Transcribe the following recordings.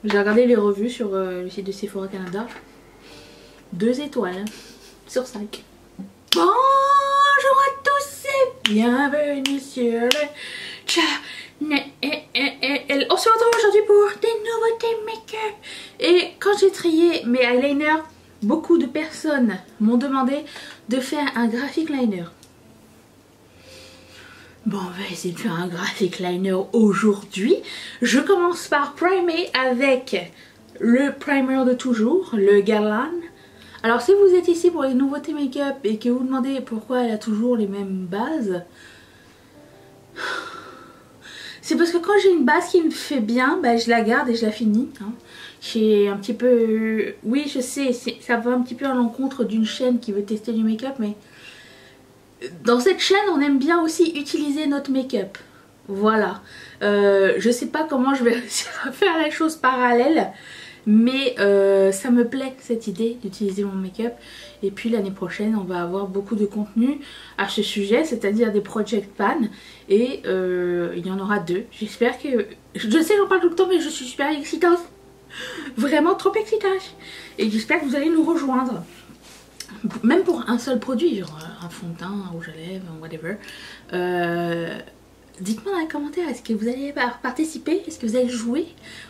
J'ai regardé les revues sur le site de Sephora Canada. 2 étoiles sur 5. Bonjour à tous et bienvenue sur le channel. On se retrouve aujourd'hui pour des nouveautés make-up. Et quand j'ai trié mes eyeliners, beaucoup de personnes m'ont demandé de faire un graphic liner. Bon, on va essayer de faire un graphic liner aujourd'hui. Je commence par primer avec le primer de toujours, le Guerlain. Alors si vous êtes ici pour les nouveautés make-up et que vous vous demandez pourquoi elle a toujours les mêmes bases, c'est parce que quand j'ai une base qui me fait bien, bah, je la garde et je la finis. Hein. J'ai un petit peu... Oui, je sais, ça va un petit peu à l'encontre d'une chaîne qui veut tester du make-up, mais... Dans cette chaîne, on aime bien aussi utiliser notre make-up. Voilà. Je sais pas comment je vais réussir à faire les choses parallèles, mais ça me plaît cette idée d'utiliser mon make-up. Et puis l'année prochaine, on va avoir beaucoup de contenu à ce sujet, c'est-à-dire des project pan. Et il y en aura 2. J'espère que... Je sais, j'en parle tout le temps, mais je suis super excitante. Vraiment trop excitante. Et j'espère que vous allez nous rejoindre. Même pour un seul produit, genre un fond de teint, un rouge à lèvres, whatever. Dites-moi dans les commentaires, est-ce que vous allez participer? Est-ce que vous allez jouer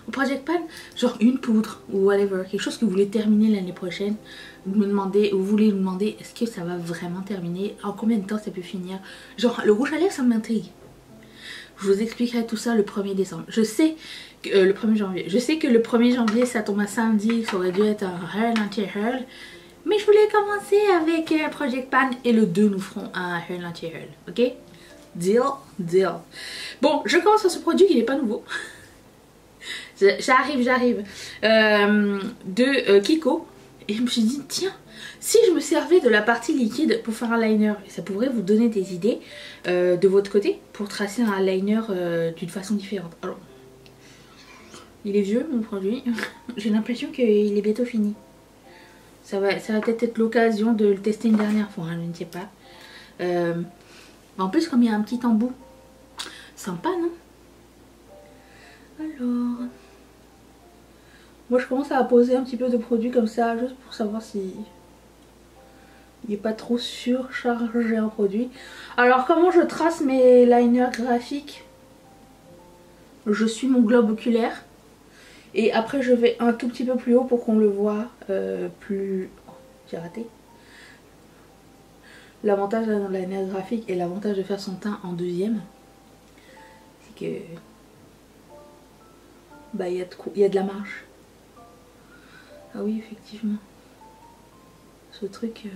au Project Pan? Genre une poudre ou whatever, quelque chose que vous voulez terminer l'année prochaine. Vous voulez me demander, est-ce que ça va vraiment terminer? En combien de temps ça peut finir? Genre le rouge à lèvres, ça m'intrigue. Je vous expliquerai tout ça le 1er décembre. Je sais que le 1er janvier. Je sais que le 1er janvier, ça tombe à samedi, ça aurait dû être un hair anti-hair. Mais je voulais commencer avec Project Pan et le 2 nous ferons un hair anti-hair, ok? Deal, deal. Bon, je commence par ce produit qui n'est pas nouveau. J'arrive. De Kiko. Et je me suis dit, tiens, si je me servais de la partie liquide pour faire un liner, ça pourrait vous donner des idées de votre côté pour tracer un liner d'une façon différente. Alors, il est vieux mon produit. J'ai l'impression qu'il est bientôt fini. Ça va peut-être être l'occasion de le tester une dernière fois, hein, je ne sais pas. En plus, comme il y a un petit embout, sympa, non? Alors, moi je commence à poser un petit peu de produit comme ça, juste pour savoir si il n'est pas trop surchargé en produit. Alors, comment je trace mes liners graphiques? Je suis mon globe oculaire. Et après je vais un tout petit peu plus haut pour qu'on le voit plus... Oh, j'ai raté. L'avantage d'un liner graphique et l'avantage de faire son teint en deuxième, c'est que... Bah il y a de la marge. Ah oui, effectivement. Ce truc...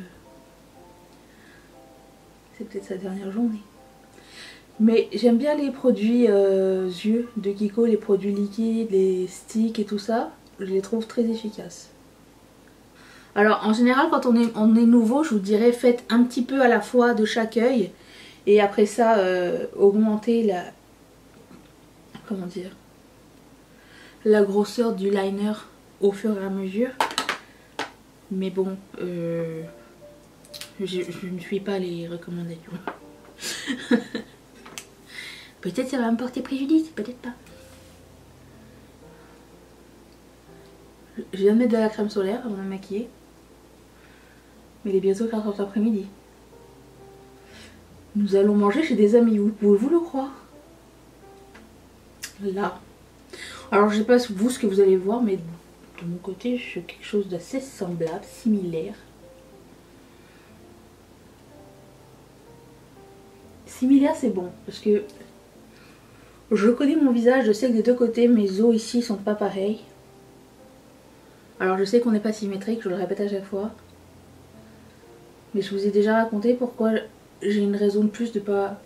c'est peut-être sa dernière journée. Mais j'aime bien les produits yeux de Kiko, les produits liquides, les sticks et tout ça. Je les trouve très efficaces. Alors en général quand on est nouveau, je vous dirais faites un petit peu à la fois de chaque œil. Et après ça, augmentez la... Comment dire? La grosseur du liner au fur et à mesure. Mais bon, je ne suis pas les recommandations. Peut-être ça va me porter préjudice, peut-être pas. Je viens de mettre de la crème solaire avant de me maquiller. Mais il est bientôt 4h après-midi. Nous allons manger chez des amis, vous pouvez-vous le croire? Là. Alors je sais pas vous ce que vous allez voir, mais de mon côté je fais quelque chose d'assez semblable, similaire. Similaire c'est bon, parce que je connais mon visage, je sais que des deux côtés mes os ici sont pas pareils. Alors je sais qu'on n'est pas symétrique, je le répète à chaque fois. Mais je vous ai déjà raconté pourquoi j'ai une raison de plus de pas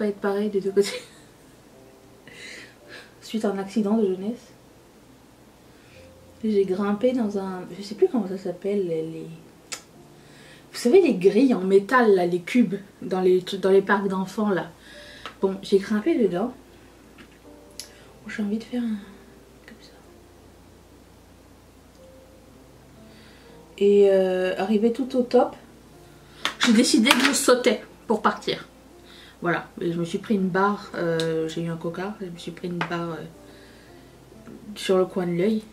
être pareil des deux côtés. Suite à un accident de jeunesse. J'ai grimpé dans un... Je sais plus comment ça s'appelle, les... Vous savez les grilles en métal là, les cubes dans les parcs d'enfants là. Bon, j'ai grimpé dedans. J'ai envie de faire un... comme ça. Et arrivé tout au top, j'ai décidé que je sautais pour partir. Voilà, et je me suis pris une barre, j'ai eu un coca, je me suis pris une barre sur le coin de l'œil.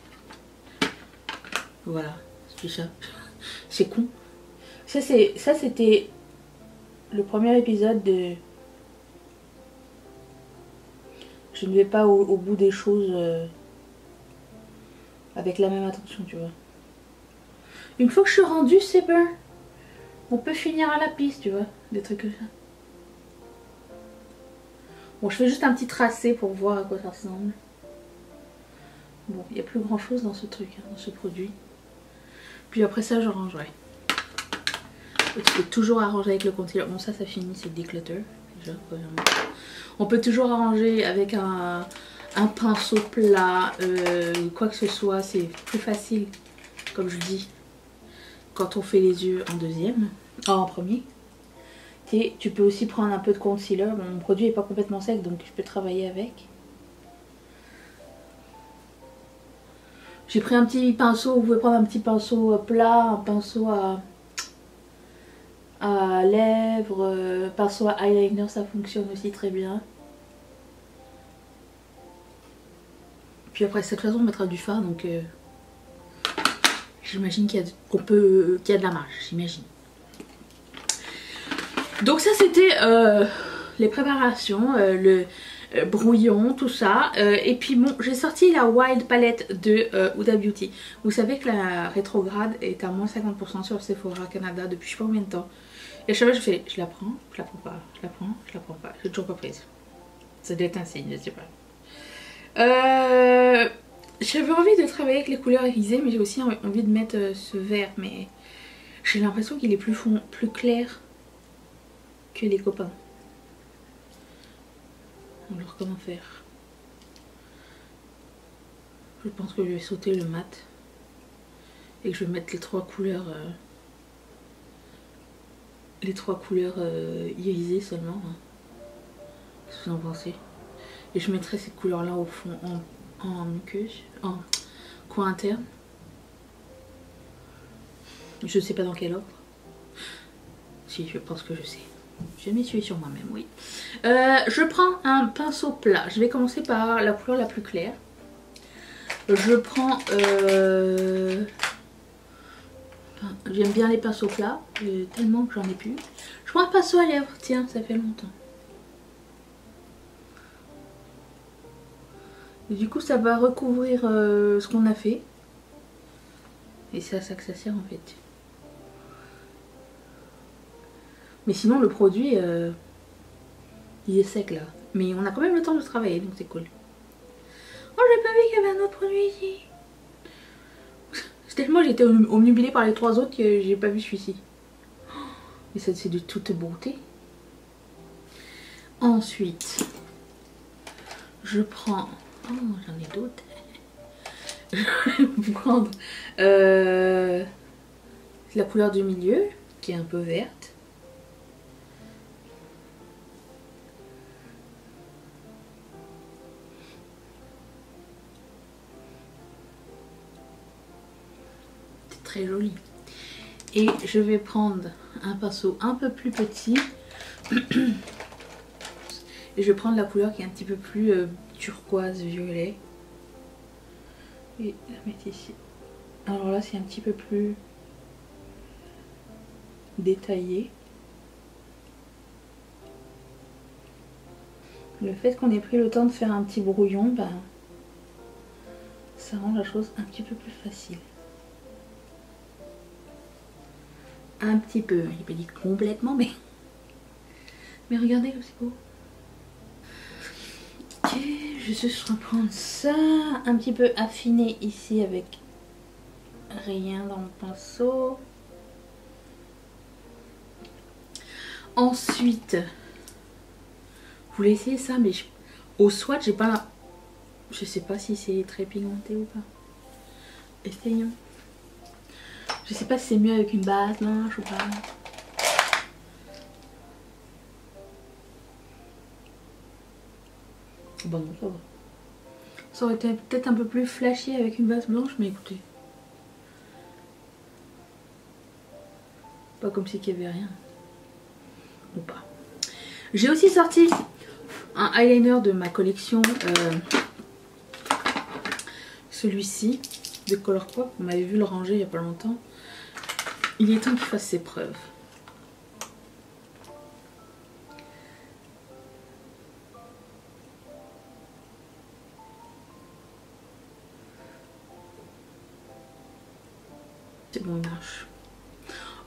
Voilà, c'est ça. C'est con. Ça c'était le premier épisode de... Je ne vais pas au bout des choses avec la même attention, tu vois. Une fois que je suis rendue, c'est bon. On peut finir à la piste, tu vois. Des trucs comme ça. Bon, je fais juste un petit tracé pour voir à quoi ça ressemble. Bon, il n'y a plus grand chose dans ce truc, hein, dans ce produit. Puis après ça, je rangerai. Et tu peux toujours arranger avec le concealer. Bon, ça finit, c'est declutter. Déjà, premièrement. On peut toujours arranger avec un pinceau plat, quoi que ce soit. C'est plus facile, comme je dis, quand on fait les yeux en deuxième. En premier. Et tu peux aussi prendre un peu de concealer. Bon, mon produit n'est pas complètement sec, donc je peux travailler avec. J'ai pris un petit pinceau. Vous pouvez prendre un petit pinceau plat, un pinceau à lèvres, pinceau à eyeliner, ça fonctionne aussi très bien. Puis après, de toute façon, on mettra du fard, donc j'imagine qu'il y a de la marge, j'imagine. Donc ça, c'était les préparations, le brouillon, tout ça. Et puis bon, j'ai sorti la Wild Palette de Huda Beauty. Vous savez que la rétrograde est à moins 50% sur Sephora Canada depuis je sais pas combien de temps. Et à chaque fois, je fais, je la prends pas, je la prends pas. J'ai toujours pas prise. Ça doit être un signe, je sais pas. J'avais envie de travailler avec les couleurs irisées, mais j'ai aussi envie de mettre ce vert, mais j'ai l'impression qu'il est plus clair que les copains. Alors comment faire? Je pense que je vais sauter le mat et que je vais mettre les trois couleurs irisées seulement, hein. Qu'est-ce que vous en pensez? Et je mettrai ces couleurs là au fond en muqueuse, en coin interne. Je sais pas dans quel ordre. Si, je pense que je sais. Je m'y suis sur moi-même, oui. Je prends un pinceau plat. Je vais commencer par la couleur la plus claire. Je prends... j'aime bien les pinceaux plats, tellement que j'en ai plus. Je prends un pinceau à lèvres. Tiens, ça fait longtemps. Et du coup, ça va recouvrir ce qu'on a fait. Et c'est à ça que ça sert en fait. Mais sinon, le produit, il est sec là. Mais on a quand même le temps de travailler, donc c'est cool. Oh, j'ai pas vu qu'il y avait un autre produit ici. Tellement j'étais omnubilée par les trois autres que j'ai pas vu celui-ci. Mais ça, c'est de toute beauté. Ensuite, je prends... Oh, j'en ai d'autres. Je vais prendre la couleur du milieu, qui est un peu verte. C'est très joli. Et je vais prendre un pinceau un peu plus petit. Et je vais prendre la couleur qui est un petit peu plus turquoise, violet. Et la mettre ici. Alors là, c'est un petit peu plus détaillé. Le fait qu'on ait pris le temps de faire un petit brouillon, ben, ça rend la chose un petit peu plus facile. Un petit peu, il peut dire complètement, mais regardez comme c'est beau. Ok, je vais juste reprendre ça, un petit peu affiné ici avec rien dans le pinceau. Ensuite, vous voulez essayer ça, mais au swatch, j'ai pas la... Je sais pas si c'est très pigmenté ou pas. Essayons. Je sais pas si c'est mieux avec une base blanche ou pas. Bon, non, ça va. Ça aurait été peut-être un peu plus flashy avec une base blanche, mais écoutez. Pas comme si qu'il y avait rien. Ou pas. J'ai aussi sorti un eyeliner de ma collection celui-ci de Colourpop. Vous m'avez vu le ranger il n'y a pas longtemps. Il est temps qu'il fasse ses preuves. C'est bon, il marche.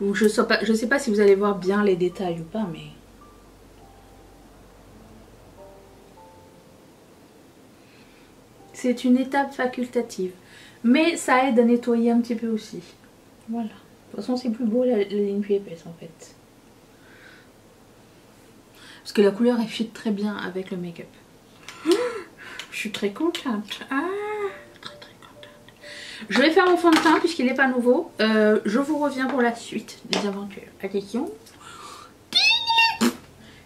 Donc, je sais pas si vous allez voir bien les détails ou pas, mais... C'est une étape facultative. Mais ça aide à nettoyer un petit peu aussi. Voilà. De toute façon, c'est plus beau la ligne plus épaisse en fait. Parce que la couleur, elle fit très bien avec le make-up. Je suis très contente. Ah, très contente. Je vais faire mon fond de teint puisqu'il n'est pas nouveau. Je vous reviens pour la suite des aventures. Attention.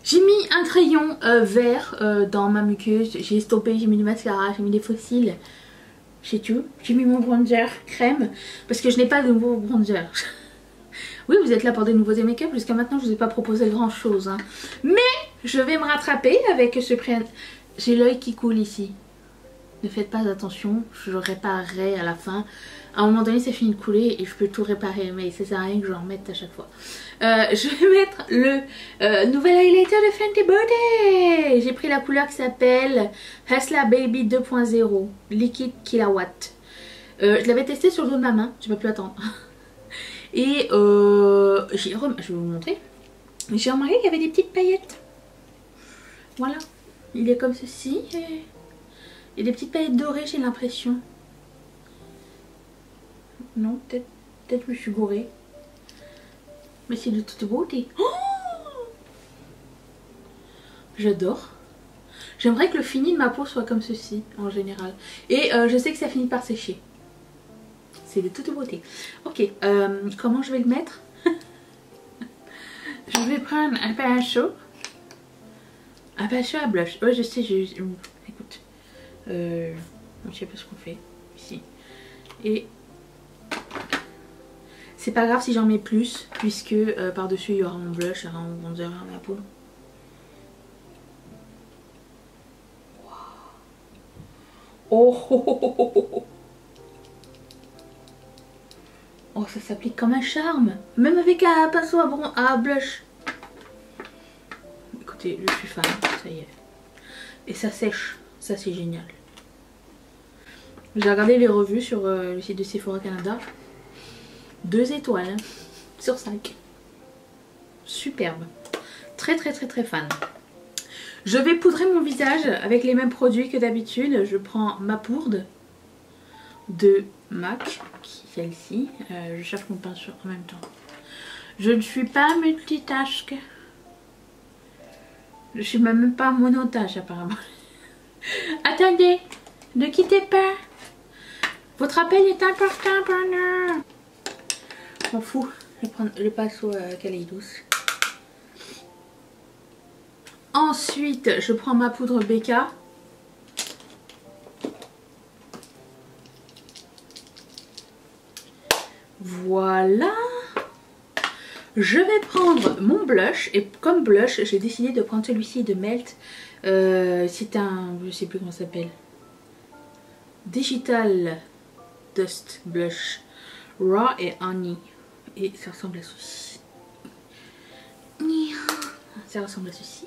J'ai mis un crayon vert dans ma muqueuse. J'ai stoppé, j'ai mis du mascara, j'ai mis des fossiles. J'ai tout. J'ai mis mon bronzer crème parce que je n'ai pas de nouveau bronzer. Oui, vous êtes là pour des nouveautés make-up. Jusqu'à maintenant, je ne vous ai pas proposé grand chose. Hein. Mais je vais me rattraper avec ce prix. J'ai l'œil qui coule ici. Ne faites pas attention. Je réparerai à la fin. À un moment donné, ça finit de couler et je peux tout réparer. Mais ça sert à rien que je en remette à chaque fois. Je vais mettre le nouvel highlighter de Fenty Beauty. J'ai pris la couleur qui s'appelle Hustler Baby 2.0 Liquid Kilowatt. Je l'avais testé sur le dos de ma main. Je ne peux plus attendre. Et je vais vous montrer. J'ai remarqué qu'il y avait des petites paillettes. Voilà. Il est comme ceci. Il y a des petites paillettes dorées, j'ai l'impression. Non, peut-être que je me suis gourée. Mais c'est de toute beauté. Oh, j'adore. J'aimerais que le fini de ma peau soit comme ceci, en général. Et je sais que ça finit par sécher. C'est de toute beauté. Ok, comment je vais le mettre? Je vais prendre un pinceau. Un pinceau à blush. Ouais, je sais, écoute. Je sais pas ce qu'on fait ici. Et c'est pas grave si j'en mets plus, puisque par-dessus il y aura mon blush, il y aura mon bronzer à ma peau. Oh, oh, oh, oh, oh, oh. Oh, ça s'applique comme un charme. Même avec un pinceau à blush. Écoutez, je suis fan, ça y est. Et ça sèche, ça c'est génial. J'ai regardé les revues sur le site de Sephora Canada. 2 étoiles hein, sur 5. Superbe. Très très très très fan. Je vais poudrer mon visage avec les mêmes produits que d'habitude. Je prends ma poudre de MAC, celle-ci. Je cherche mon pinceau en même temps. Je ne suis pas multitâche. Je suis même pas monotâche apparemment. Attendez, ne quittez pas. Votre appel est important pour nous. Je m'en fous. Je vais prendre le pinceau Kaleidos. Ensuite, je prends ma poudre BK. Voilà. Je vais prendre mon blush. Et comme blush, j'ai décidé de prendre celui-ci de Melt. C'est un... je sais plus comment ça s'appelle. Digital Dust Blush. Raw et Honey. Et ça ressemble à ceci. Ça ressemble à ceci.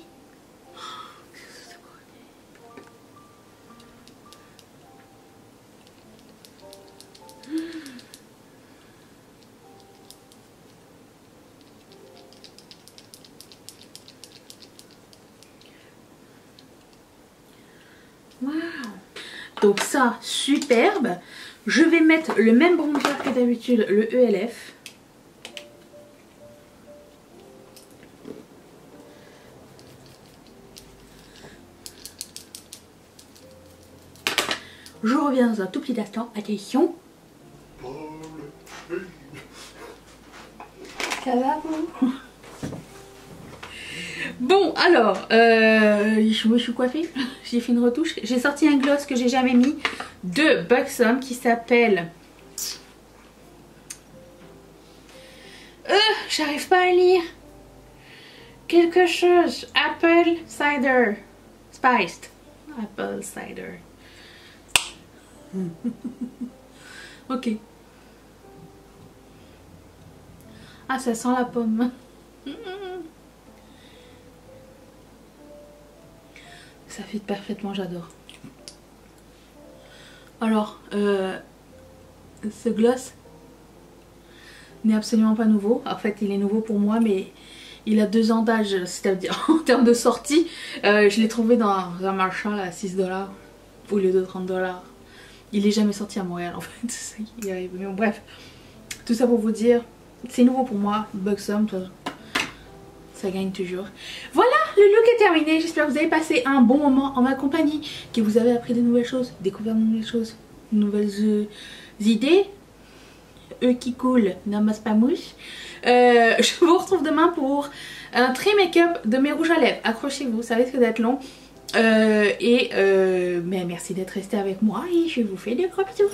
Waouh! Donc ça, superbe. Je vais mettre le même bronzer que d'habitude, le ELF. Je reviens dans un tout petit instant. Attention. Ça va vous? Bon alors, je me suis coiffée, j'ai fait une retouche. J'ai sorti un gloss que j'ai jamais mis de Buxom qui s'appelle... j'arrive pas à lire. Quelque chose. Apple Cider Spiced. Apple Cider. Ok. Ah, ça sent la pomme. Ça fit parfaitement, j'adore. Alors, ce gloss n'est absolument pas nouveau. En fait, il est nouveau pour moi, mais il a 2 ans d'âge, c'est-à-dire en termes de sortie. Je l'ai trouvé dans un Marshall à 6 $ au lieu de 30 $. Il est jamais sorti à Montréal en fait. Ça qui arrive. Mais bon, bref, tout ça pour vous dire, c'est nouveau pour moi. Buxom, ça gagne toujours. Voilà, le look est terminé. J'espère que vous avez passé un bon moment en ma compagnie, que vous avez appris de nouvelles choses, découvert de nouvelles choses, de nouvelles idées. Eux qui coulent, n'amasse pas mouche. Je vous retrouve demain pour un trait make-up de mes rouges à lèvres. Accrochez-vous, ça risque d'être long. Mais merci d'être resté avec moi et je vous fais des gros bisous.